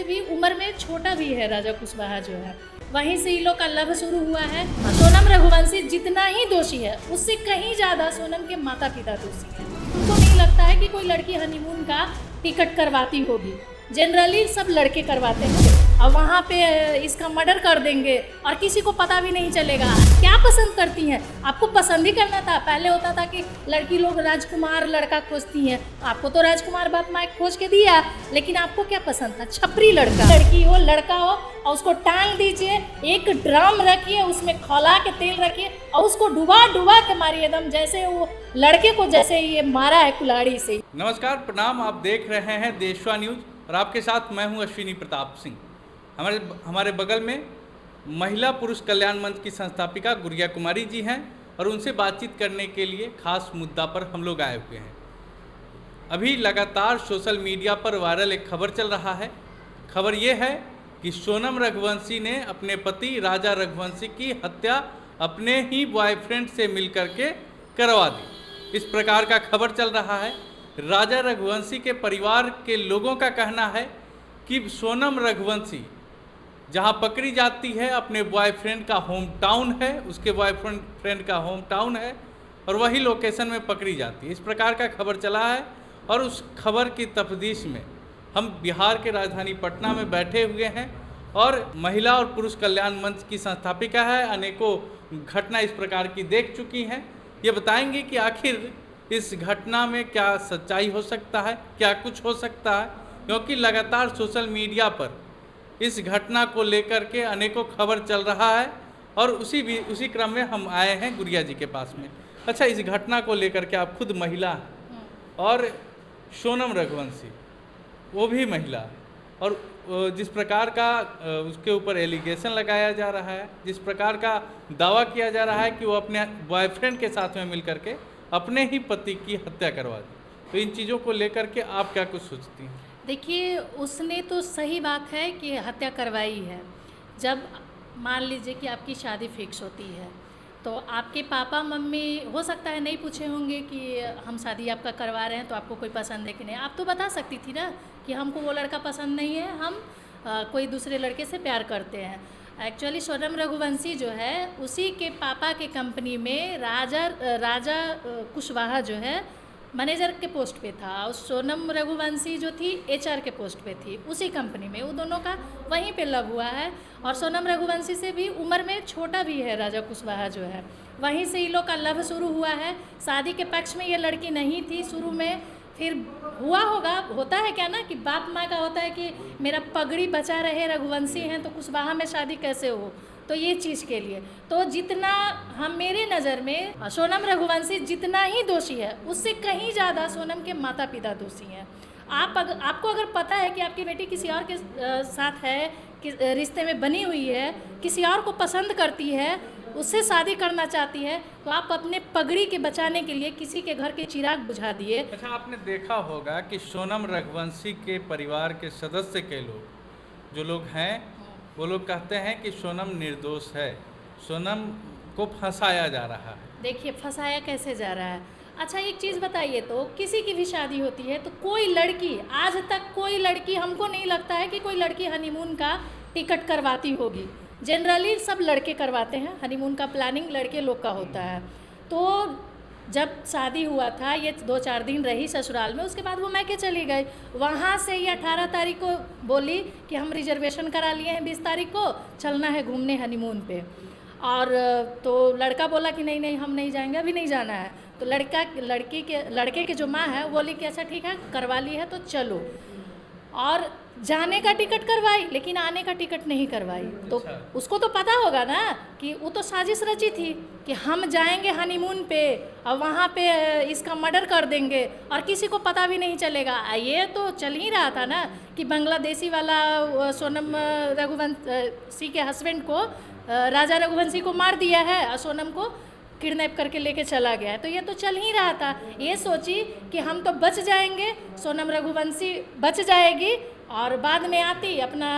से भी उम्र में छोटा भी है राजा कुशवाहा जो है। वहीं से इन लोग का लव शुरू हुआ है। सोनम रघुवंशी जितना ही दोषी है उससे कहीं ज़्यादा सोनम के माता पिता दोषी हैं। उनको नहीं लगता है कि कोई लड़की हनीमून का टिकट करवाती होगी। जनरली सब लड़के करवाते हैं और वहाँ पे इसका मर्डर कर देंगे और किसी को पता भी नहीं चलेगा। क्या पसंद करती हैं? आपको पसंद ही करना था। पहले होता था कि लड़की लोग राजकुमार लड़का खोजती हैं, आपको तो राजकुमार बाप माँ खोज के दिया, लेकिन आपको क्या पसंद था? छपरी लड़का। लड़की हो लड़का हो और उसको टांग दीजिए, एक ड्रम रखिए, उसमें खौला के तेल रखिए और उसको डुबा डुबा के मारिए, एकदम जैसे वो लड़के को जैसे ये मारा है कुल्हाड़ी से। नमस्कार, प्रणाम। आप देख रहे हैं देशवा न्यूज और आपके साथ मैं हूं अश्विनी प्रताप सिंह। हमारे बगल में महिला पुरुष कल्याण मंच की संस्थापिका गुड़िया कुमारी जी हैं और उनसे बातचीत करने के लिए खास मुद्दा पर हम लोग आए हुए हैं। अभी लगातार सोशल मीडिया पर वायरल एक खबर चल रहा है। खबर ये है कि सोनम रघुवंशी ने अपने पति राजा रघुवंशी की हत्या अपने ही बॉयफ्रेंड से मिलकर के करवा दी। इस प्रकार का खबर चल रहा है। राजा रघुवंशी के परिवार के लोगों का कहना है कि सोनम रघुवंशी जहां पकड़ी जाती है अपने बॉयफ्रेंड का होम टाउन है, उसके बॉयफ्रेंड का होम टाउन है और वही लोकेशन में पकड़ी जाती है। इस प्रकार का खबर चला है और उस खबर की तफ्तीश में हम बिहार के राजधानी पटना में बैठे हुए हैं और महिला और पुरुष कल्याण मंच की संस्थापिका है, अनेकों घटना इस प्रकार की देख चुकी हैं। ये बताएंगे कि आखिर इस घटना में क्या सच्चाई हो सकता है, क्या कुछ हो सकता है, क्योंकि लगातार सोशल मीडिया पर इस घटना को लेकर के अनेकों खबर चल रहा है और उसी क्रम में हम आए हैं गुड़िया जी के पास में। अच्छा, इस घटना को लेकर के आप खुद महिला हैं और सोनम रघुवंशी वो भी महिला, और जिस प्रकार का उसके ऊपर एलिगेशन लगाया जा रहा है, जिस प्रकार का दावा किया जा रहा है कि वो अपने बॉयफ्रेंड के साथ में मिल करके अपने ही पति की हत्या करवा दी, तो इन चीज़ों को लेकर के आप क्या कुछ सोचती हैं? देखिए, उसने तो सही बात है कि हत्या करवाई है। जब मान लीजिए कि आपकी शादी फिक्स होती है तो आपके पापा मम्मी हो सकता है नहीं पूछे होंगे कि हम शादी आपका करवा रहे हैं तो आपको कोई पसंद है कि नहीं। आप तो बता सकती थी ना कि हमको वो लड़का पसंद नहीं है, हम कोई दूसरे लड़के से प्यार करते हैं। एक्चुअली सोनम रघुवंशी जो है उसी के पापा के कंपनी में राजा कुशवाहा जो है मैनेजर के पोस्ट पे था और सोनम रघुवंशी जो थी एचआर के पोस्ट पे थी उसी कंपनी में। वो दोनों का वहीं पे लव हुआ है और सोनम रघुवंशी से भी उम्र में छोटा भी है राजा कुशवाहा जो है। वहीं से इन लोग का लव शुरू हुआ है। शादी के पक्ष में ये लड़की नहीं थी शुरू में, फिर हुआ होगा। होता है क्या ना कि बाप माँ का होता है कि मेरा पगड़ी बचा रहे, रघुवंशी हैं तो कुशवाहा में शादी कैसे हो, तो ये चीज़ के लिए तो जितना हम मेरे नज़र में सोनम रघुवंशी जितना ही दोषी है उससे कहीं ज़्यादा सोनम के माता पिता दोषी हैं। आपको अगर पता है कि आपकी बेटी किसी और के साथ है, रिश्ते में बनी हुई है, किसी और को पसंद करती है, उससे शादी करना चाहती है, तो आप अपने पगड़ी के बचाने के लिए किसी के घर के चिराग बुझा दिए। अच्छा, आपने देखा होगा कि सोनम रघुवंशी के परिवार के सदस्य के लोग जो लोग हैं वो लोग कहते हैं कि सोनम निर्दोष है, सोनम को फंसाया जा रहा है। देखिए, फंसाया कैसे जा रहा है? अच्छा, एक चीज़ बताइए, तो किसी की भी शादी होती है तो कोई लड़की, आज तक कोई लड़की, हमको नहीं लगता है कि कोई लड़की हनीमून का टिकट करवाती होगी। जनरली सब लड़के करवाते हैं, हनीमून का प्लानिंग लड़के लोग का होता है। तो जब शादी हुआ था ये 2-4 दिन रही ससुराल में, उसके बाद वो मैके चली गई। वहाँ से ये 18 तारीख को बोली कि हम रिजर्वेशन करा लिए हैं, 20 तारीख को चलना है घूमने हनीमून पे। और तो लड़का बोला कि नहीं नहीं हम नहीं जाएंगे, अभी नहीं जाना है। तो लड़के के जो माँ है वो बोली कि अच्छा ठीक है करवा ली है तो चलो, और जाने का टिकट करवाई लेकिन आने का टिकट नहीं करवाई। तो उसको तो पता होगा ना कि वो तो साजिश रची थी कि हम जाएंगे हनीमून पे और वहाँ पे इसका मर्डर कर देंगे और किसी को पता भी नहीं चलेगा। ये तो चल ही रहा था ना कि बांग्लादेशी वाला सोनम रघुवंशी के हस्बैंड को राजा रघुवंशी को मार दिया है और सोनम को किडनैप करके लेके चला गया है। तो ये तो चल ही रहा था। ये सोची कि हम तो बच जाएंगे, सोनम रघुवंशी बच जाएगी और बाद में आती अपना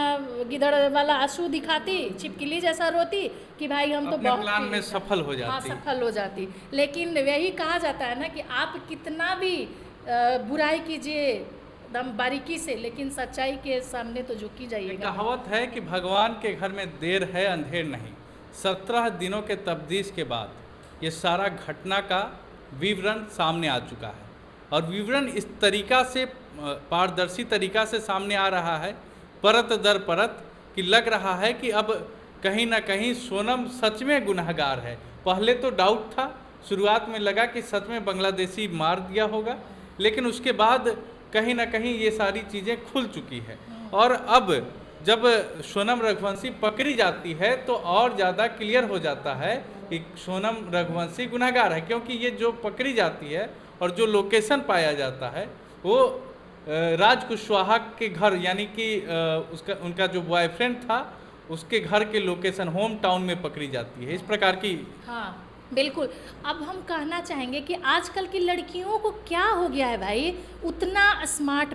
गिदड़ वाला आंसू दिखाती, छिपकली जैसा रोती कि भाई हम तो बहुत प्लान में सफल हो जाती। हाँ, सफल हो जाती। लेकिन यही कहा जाता है ना कि आप कितना भी बुराई कीजिए, एकदम बारीकी से, लेकिन सच्चाई के सामने तो झुकी एक जाइएगा। कहावत है कि भगवान के घर में देर है अंधेर नहीं। 17 दिनों के तफ्तीश के बाद ये सारा घटना का विवरण सामने आ चुका है, और विवरण इस तरीका से पारदर्शी तरीका से सामने आ रहा है, परत दर परत, कि लग रहा है कि अब कहीं ना कहीं सोनम सच में गुनहगार है। पहले तो डाउट था, शुरुआत में लगा कि सच में बांग्लादेशी मार दिया होगा, लेकिन उसके बाद कहीं ना कहीं ये सारी चीज़ें खुल चुकी है। और अब जब सोनम रघुवंशी पकड़ी जाती है तो और ज़्यादा क्लियर हो जाता है कि सोनम रघुवंशी गुनहगार है, क्योंकि ये जो पकड़ी जाती है और जो लोकेशन पाया जाता है वो राज कुशवाहा के घर, यानी कि उनका जो बॉयफ्रेंड था उसके घर के लोकेशन, होम टाउन में पकड़ी जाती है। इस प्रकार की हाँ बिल्कुल। अब हम कहना चाहेंगे कि आजकल की लड़कियों को क्या हो गया है भाई, उतना स्मार्ट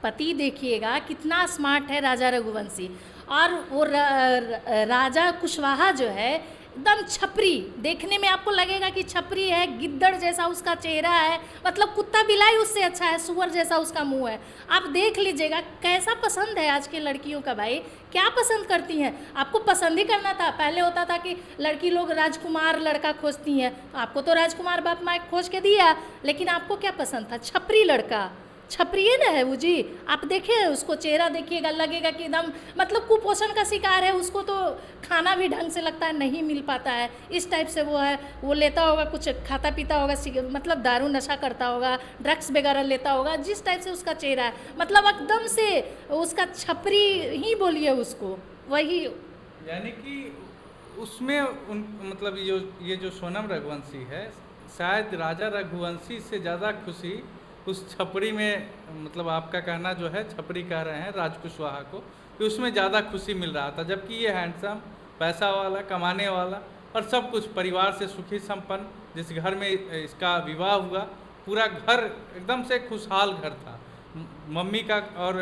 पति देखिएगा कितना स्मार्ट है राजा रघुवंशी, और वो राजा कुशवाहा जो है एकदम छपरी, देखने में आपको लगेगा कि छपरी है, गिद्दड़ जैसा उसका चेहरा है, मतलब कुत्ता बिलाई उससे अच्छा है, सुअर जैसा उसका मुंह है। आप देख लीजिएगा कैसा पसंद है आज के लड़कियों का भाई, क्या पसंद करती हैं। आपको पसंद ही करना था, पहले होता था कि लड़की लोग राजकुमार लड़का खोजती हैं, आपको तो राजकुमार बाप माँ खोज के दिया, लेकिन आपको क्या पसंद था, छपरी लड़का। छपरिए ना है वो जी, आप देखिए उसको चेहरा देखिएगा, लगेगा कि एकदम मतलब कुपोषण का शिकार है, उसको तो खाना भी ढंग से लगता है नहीं मिल पाता है, इस टाइप से वो है, वो लेता होगा कुछ खाता पीता होगा, मतलब दारू नशा करता होगा, ड्रग्स वगैरह लेता होगा, जिस टाइप से उसका चेहरा है, मतलब एकदम से उसका छपरी ही बोलिए उसको, वही। यानी कि उसमें मतलब ये जो सोनम रघुवंशी है, शायद राजा रघुवंशी से ज़्यादा खुशी उस छपरी में, मतलब आपका कहना जो है छपरी कह रहे हैं राज कुशवाहा को, कि उसमें ज़्यादा खुशी मिल रहा था, जबकि ये हैंडसम, पैसा वाला, कमाने वाला और सब कुछ, परिवार से सुखी संपन्न, जिस घर में इसका विवाह हुआ, पूरा घर एकदम से खुशहाल घर था। मम्मी का और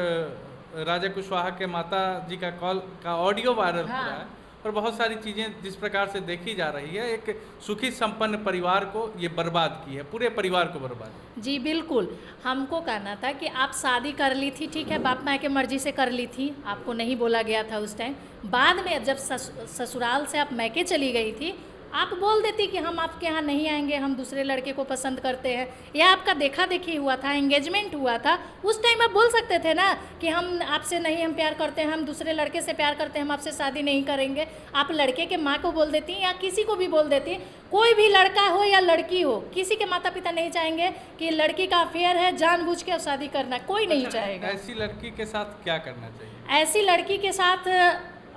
राजा कुशवाहा के माता जी का कॉल का ऑडियो वायरल हो रहा है, और बहुत सारी चीज़ें जिस प्रकार से देखी जा रही है, एक सुखी संपन्न परिवार को ये बर्बाद की है, पूरे परिवार को बर्बाद। जी बिल्कुल, हमको कहना था कि आप शादी कर ली थी, ठीक है, बाप माँ के मर्जी से कर ली थी, आपको नहीं बोला गया था उस टाइम, बाद में जब ससुराल से आप मैके चली गई थी, आप बोल देती कि हम आपके यहाँ नहीं आएंगे, हम दूसरे लड़के को पसंद करते हैं, या आपका देखा देखी हुआ था, एंगेजमेंट हुआ था, उस टाइम आप बोल सकते थे ना कि हम आपसे नहीं, हम प्यार करते हैं, हम दूसरे लड़के से प्यार करते हैं, हम आपसे शादी नहीं करेंगे। आप लड़के के माँ को बोल देती या किसी को भी बोल देती, कोई भी लड़का हो या लड़की हो, किसी के माता पिता नहीं चाहेंगे कि लड़की का अफेयर है जानबूझ के शादी करना, कोई नहीं चाहेगा। ऐसी लड़की के साथ क्या करना चाहिए? ऐसी लड़की के साथ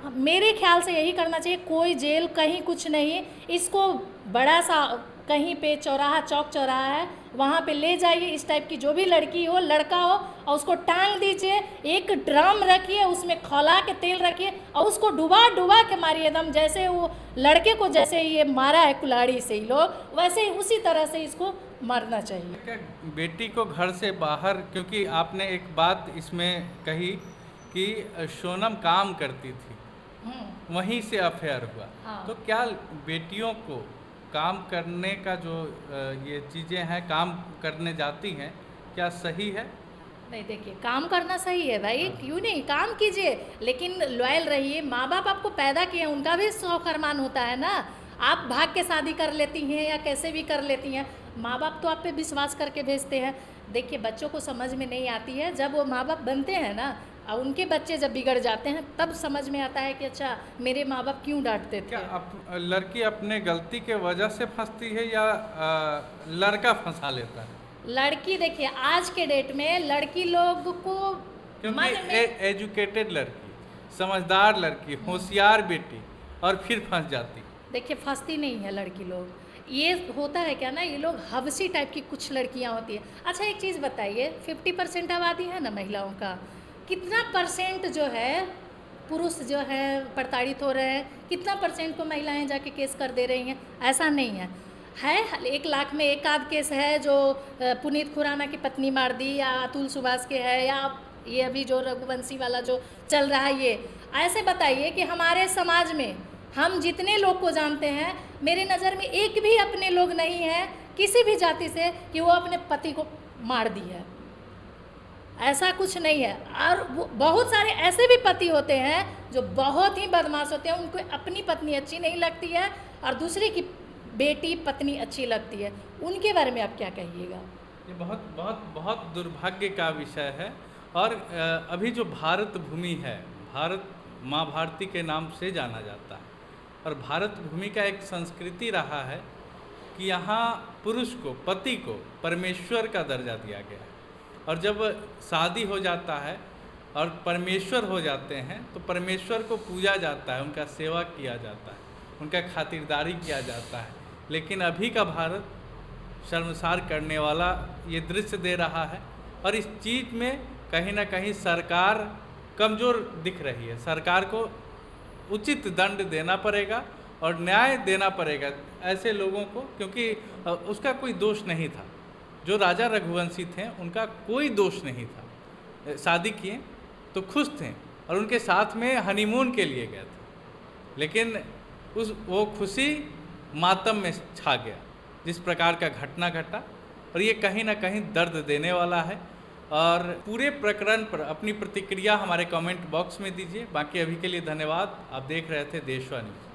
मेरे ख्याल से यही करना चाहिए, कोई जेल कहीं कुछ नहीं, इसको बड़ा सा कहीं पे चौराहा, चौक चौराहा है, वहाँ पे ले जाइए, इस टाइप की जो भी लड़की हो, लड़का हो, और उसको टांग दीजिए, एक ड्रम रखिए, उसमें खौला के तेल रखिए, और उसको डुबा डुबा के मारिए, एकदम जैसे वो लड़के को जैसे ये मारा है कुल्हाड़ी से ही लोग, वैसे ही उसी तरह से इसको मारना चाहिए। बेटी को घर से बाहर, क्योंकि आपने एक बात इसमें कही कि सोनम काम करती थी, वहीं से अफेयर हुआ। हाँ। तो क्या बेटियों को काम करने का जो ये चीज़ें हैं, काम करने जाती हैं, क्या सही है? नहीं, देखिए काम करना सही है भाई, क्यों नहीं, काम कीजिए, लेकिन लॉयल रहिए। माँ बाप आपको पैदा किए, उनका भी शौक अरमान होता है ना। आप भाग के शादी कर लेती हैं या कैसे भी कर लेती हैं, माँ बाप तो आप पे विश्वास करके भेजते हैं। देखिए बच्चों को समझ में नहीं आती है, जब वो माँ बाप बनते हैं ना, और उनके बच्चे जब बिगड़ जाते हैं, तब समझ में आता है कि अच्छा मेरे माँ बाप क्यों डांटते थे। क्या लड़की अपने गलती के वजह से फंसती है या लड़का फंसा लेता है? लड़की देखिए आज के डेट में लड़की लोग को क्योंकि एजुकेटेड लड़की, समझदार लड़की, होशियार बेटी, और फिर फंस जाती। देखिए फंसती नहीं है लड़की लोग, ये होता है क्या ना, ये लोग हवसी टाइप की कुछ लड़कियां होती हैं। अच्छा एक चीज़ बताइए, 50% आबादी है ना महिलाओं का, कितना परसेंट जो है पुरुष जो है प्रताड़ित हो रहे हैं, कितना परसेंट को महिलाएं जाके केस कर दे रही हैं? ऐसा नहीं है, 1 लाख में एक आध केस है जो पुनीत खुराना की पत्नी मार दी, या अतुल सुभाष के है, या ये अभी जो रघुवंशी वाला जो चल रहा है। ये ऐसे बताइए कि हमारे समाज में हम जितने लोग को जानते हैं, मेरे नज़र में एक भी अपने लोग नहीं है किसी भी जाति से कि वो अपने पति को मार दी है। ऐसा कुछ नहीं है। और बहुत सारे ऐसे भी पति होते हैं जो बहुत ही बदमाश होते हैं, उनको अपनी पत्नी अच्छी नहीं लगती है और दूसरे की बेटी पत्नी अच्छी लगती है, उनके बारे में आप क्या कहिएगा? ये बहुत बहुत बहुत दुर्भाग्य का विषय है। और अभी जो भारत भूमि है, भारत माँ भारती के नाम से जाना जाता है, और भारत भूमि का एक संस्कृति रहा है कि यहाँ पुरुष को, पति को परमेश्वर का दर्जा दिया गया है। और जब शादी हो जाता है और परमेश्वर हो जाते हैं तो परमेश्वर को पूजा जाता है, उनका सेवा किया जाता है, उनका खातिरदारी किया जाता है। लेकिन अभी का भारत शर्मसार करने वाला ये दृश्य दे रहा है, और इस चीज़ में कहीं ना कहीं सरकार कमज़ोर दिख रही है। सरकार को उचित दंड देना पड़ेगा और न्याय देना पड़ेगा ऐसे लोगों को, क्योंकि उसका कोई दोष नहीं था। जो राजा रघुवंशी थे उनका कोई दोष नहीं था, शादी किए तो खुश थे और उनके साथ में हनीमून के लिए गए थे, लेकिन वो खुशी मातम में छा गया जिस प्रकार का घटना घटा। और ये कहीं ना कहीं दर्द देने वाला है। और पूरे प्रकरण पर अपनी प्रतिक्रिया हमारे कमेंट बॉक्स में दीजिए। बाकी अभी के लिए धन्यवाद। आप देख रहे थे देशवा न्यूज़।